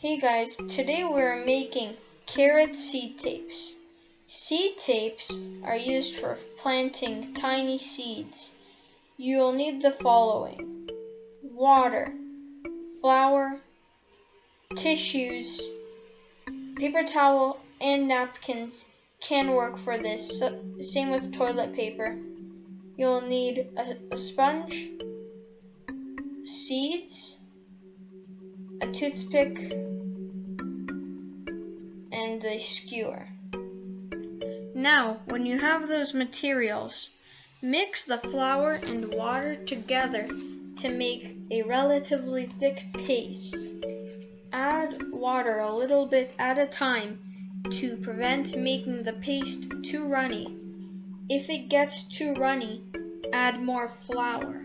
Hey guys, today we're making carrot seed tapes. Seed tapes are used for planting tiny seeds. You'll need the following: water, flour, tissues, paper towel, and napkins can work for this. Same with toilet paper. You'll need a sponge, seeds, a toothpick, and a skewer. Now, when you have those materials, mix the flour and water together to make a relatively thick paste. Add water a little bit at a time to prevent making the paste too runny. If it gets too runny, add more flour.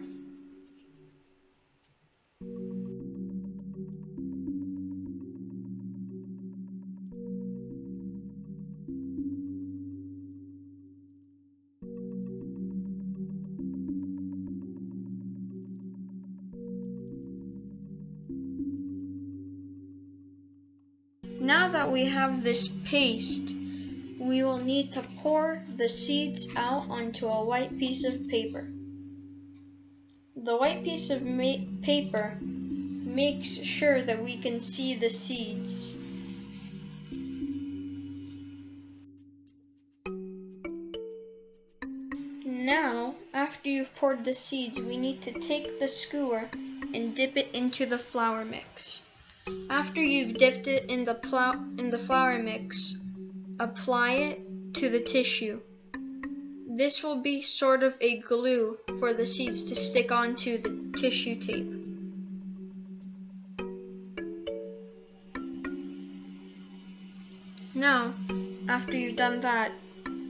Now that we have this paste, we will need to pour the seeds out onto a white piece of paper. The white piece of paper makes sure that we can see the seeds. Now, after you've poured the seeds, we need to take the skewer and dip it into the flour mix. After you've dipped it in the flour mix, apply it to the tissue. This will be sort of a glue for the seeds to stick onto the tissue tape. Now, after you've done that,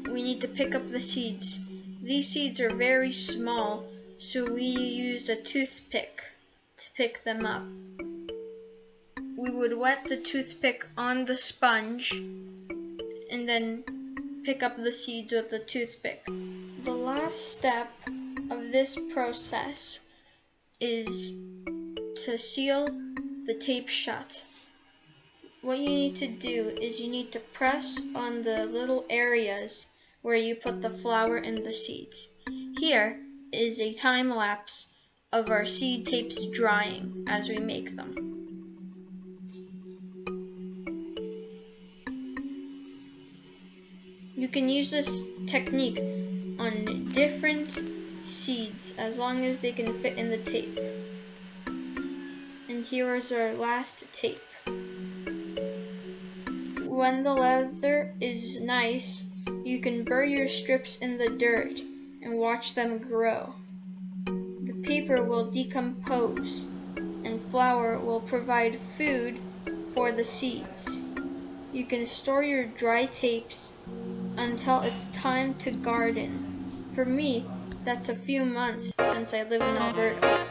we need to pick up the seeds. These seeds are very small, so we used a toothpick to pick them up. We would wet the toothpick on the sponge and then pick up the seeds with the toothpick. The last step of this process is to seal the tape shut. What you need to do is you need to press on the little areas where you put the flour and the seeds. Here is a time lapse of our seed tapes drying as we make them. You can use this technique on different seeds as long as they can fit in the tape. And here is our last tape. When the leather is nice, you can bury your strips in the dirt and watch them grow. The paper will decompose and flour will provide food for the seeds. You can store your dry tapes until it's time to garden. For me, that's a few months since I live in Alberta.